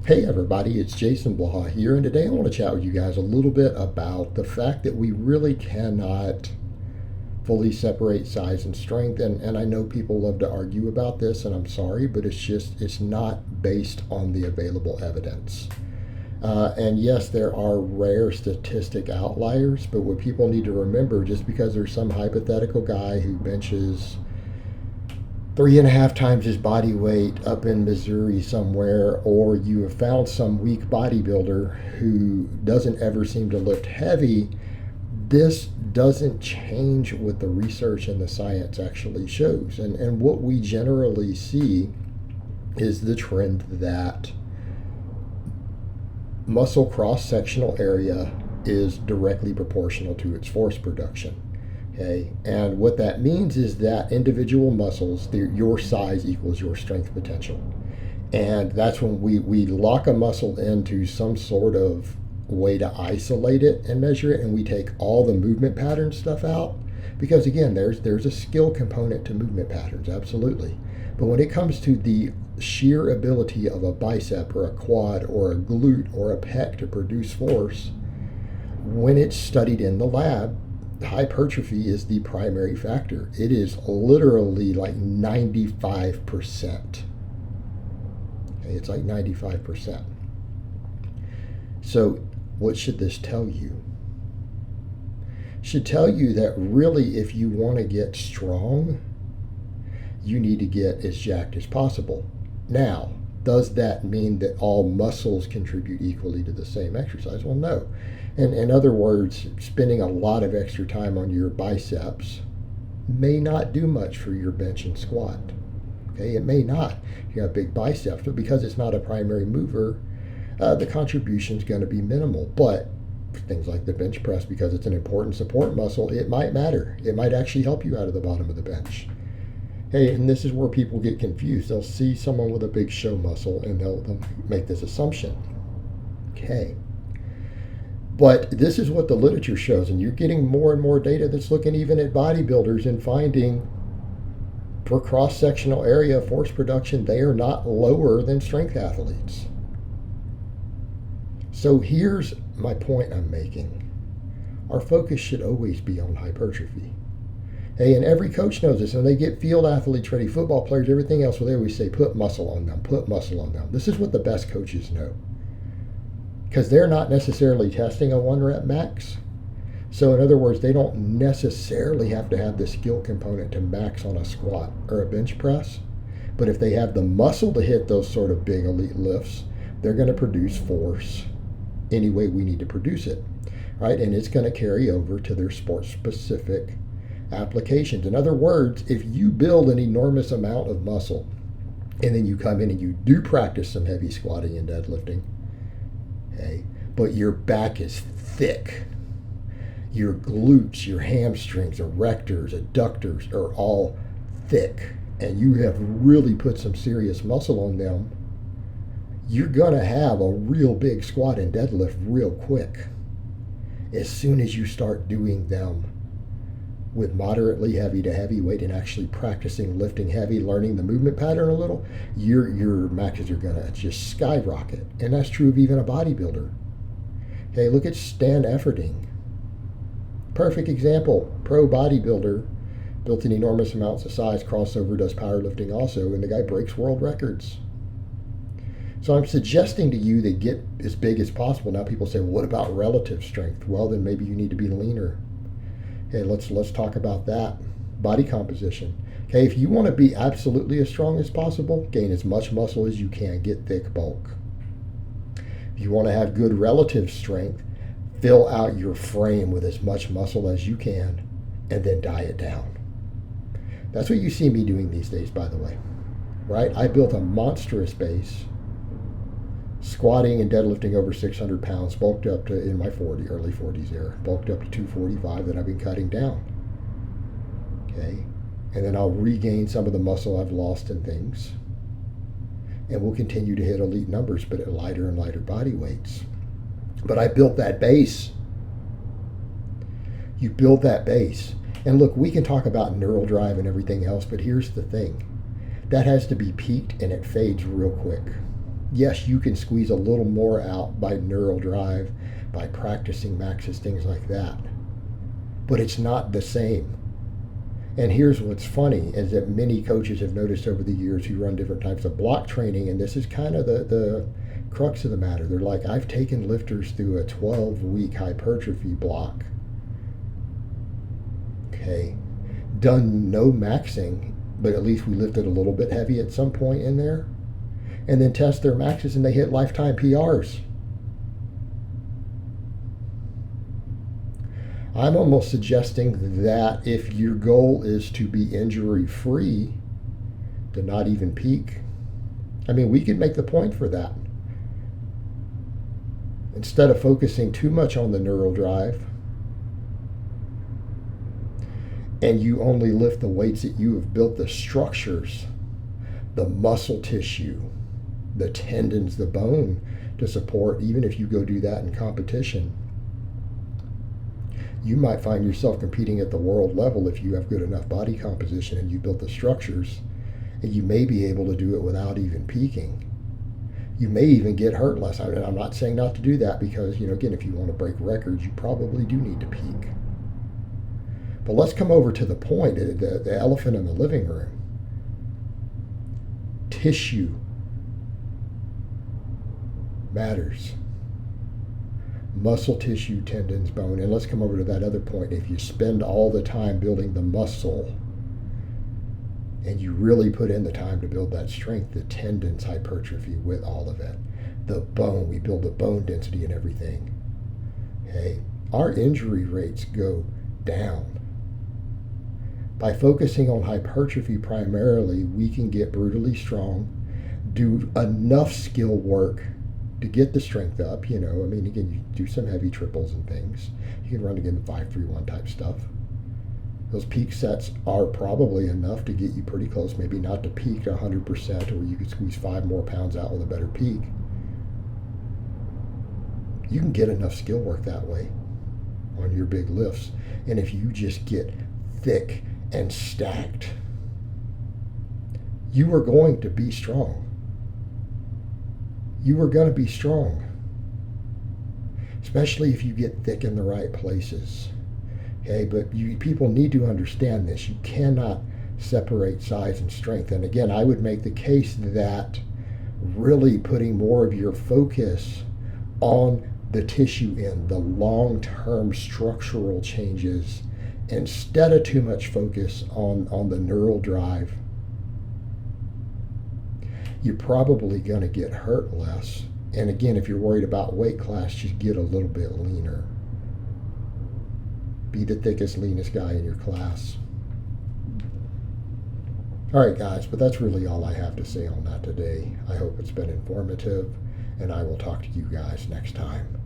Hey everybody, it's Jason Blaha here, and today I want to chat with you guys a little bit about the fact that we really cannot fully separate size and strength. And I know people love to argue about this, and I'm sorry, but it's not based on the available evidence. And yes, there are rare statistic outliers, but what people need to remember, just because there's some hypothetical guy who benches 3.5 times his body weight up in Missouri somewhere, or you have found some weak bodybuilder who doesn't ever seem to lift heavy, this doesn't change what the research and the science actually shows. And what we generally see is the trend that muscle cross-sectional area is directly proportional to its force production. Okay, and what that means is that individual muscles, your size equals your strength potential. And that's when we lock a muscle into some sort of way to isolate it and measure it, and we take all the movement pattern stuff out. Because again, there's a skill component to movement patterns, absolutely. But when it comes to the sheer ability of a bicep or a quad or a glute or a pec to produce force, when it's studied in the lab, hypertrophy is the primary factor. It is literally like 95%. Okay, it's like 95%. So what should this tell you? It should tell you that really, if you want to get strong, you need to get as jacked as possible. Now, does that mean that all muscles contribute equally to the same exercise? Well, no. In other words, spending a lot of extra time on your biceps may not do much for your bench and squat. Okay, it may not. You have big biceps, but because it's not a primary mover, the contribution is going to be minimal. But for things like the bench press, because it's an important support muscle, it might matter. It might actually help you out of the bottom of the bench. Hey, and this is where people get confused. They'll see someone with a big show muscle and they'll make this assumption. Okay. But this is what the literature shows, and you're getting more and more data that's looking even at bodybuilders and finding for cross-sectional area force production, they are not lower than strength athletes. So here's my point I'm making. Our focus should always be on hypertrophy. Hey, and every coach knows this, and they get field athletes ready, football players, everything else, where they always say, put muscle on them, put muscle on them. This is what the best coaches know. Because they're not necessarily testing a 1-rep max. So in other words, they don't necessarily have to have the skill component to max on a squat or a bench press. But if they have the muscle to hit those sort of big elite lifts, they're going to produce force any way we need to produce it, right? And it's going to carry over to their sport-specific applications. In other words, if you build an enormous amount of muscle and then you come in and you do practice some heavy squatting and deadlifting, okay, but your back is thick, your glutes, your hamstrings, erectors, adductors are all thick, and you have really put some serious muscle on them, you're going to have a real big squat and deadlift real quick. As soon as you start doing them with moderately heavy to heavyweight and actually practicing lifting heavy, learning the movement pattern a little, your maxes are going to just skyrocket. And that's true of even a bodybuilder. Okay, look at Stan Efferding. Perfect example. Pro bodybuilder, built in enormous amounts of size, crossover, does powerlifting also, and the guy breaks world records. So I'm suggesting to you that get as big as possible. Now people say, well, what about relative strength? Well, then maybe you need to be leaner. Okay, let's talk about that. Body composition. Okay, if you want to be absolutely as strong as possible, gain as much muscle as you can, get thick bulk. If you want to have good relative strength, fill out your frame with as much muscle as you can, and then diet down. That's what you see me doing these days, by the way. Right? I built a monstrous base, squatting and deadlifting over 600 pounds, bulked up to, in my early 40s era, bulked up to 245 that I've been cutting down. Okay? And then I'll regain some of the muscle I've lost and things. And we'll continue to hit elite numbers, but at lighter and lighter body weights. But I built that base. You build that base. And look, we can talk about neural drive and everything else, but here's the thing. That has to be peaked and it fades real quick. Yes, you can squeeze a little more out by neural drive, by practicing maxes, things like that. But it's not the same. And here's what's funny is that many coaches have noticed over the years who run different types of block training, and this is kind of the crux of the matter. They're like, I've taken lifters through a 12-week hypertrophy block. Okay. Done no maxing, but at least we lifted a little bit heavy at some point in there. And then test their maxes and they hit lifetime PRs. I'm almost suggesting that if your goal is to be injury free, to not even peak, I mean, we could make the point for that. Instead of focusing too much on the neural drive, and you only lift the weights that you have built the structures, the muscle tissue, the tendons, the bone to support, even if you go do that in competition, you might find yourself competing at the world level if you have good enough body composition and you built the structures, and you may be able to do it without even peaking. You may even get hurt less. I'm not saying not to do that because, again, if you want to break records, you probably do need to peak. But let's come over to the point, the elephant in the living room. Tissue matters. Muscle tissue, tendons, bone. And let's come over to that other point. If you spend all the time building the muscle and you really put in the time to build that strength, the tendons, hypertrophy with all of it, the bone, we build the bone density and everything. Okay, our injury rates go down. By focusing on hypertrophy primarily, we can get brutally strong, do enough skill work to get the strength up. Again, you do some heavy triples and things. You can run again 5-3-1 type stuff. Those peak sets are probably enough to get you pretty close, maybe not to peak 100%, or you could squeeze 5 more pounds out with a better peak. You can get enough skill work that way on your big lifts. And if you just get thick and stacked, you are going to be strong. You are going to be strong, especially if you get thick in the right places. Okay, but people need to understand this. You cannot separate size and strength. And again, I would make the case that really putting more of your focus on the tissue end, the long-term structural changes, instead of too much focus on the neural drive, you're probably going to get hurt less. And again, if you're worried about weight class, just get a little bit leaner. Be the thickest, leanest guy in your class. All right, guys, but that's really all I have to say on that today. I hope it's been informative, and I will talk to you guys next time.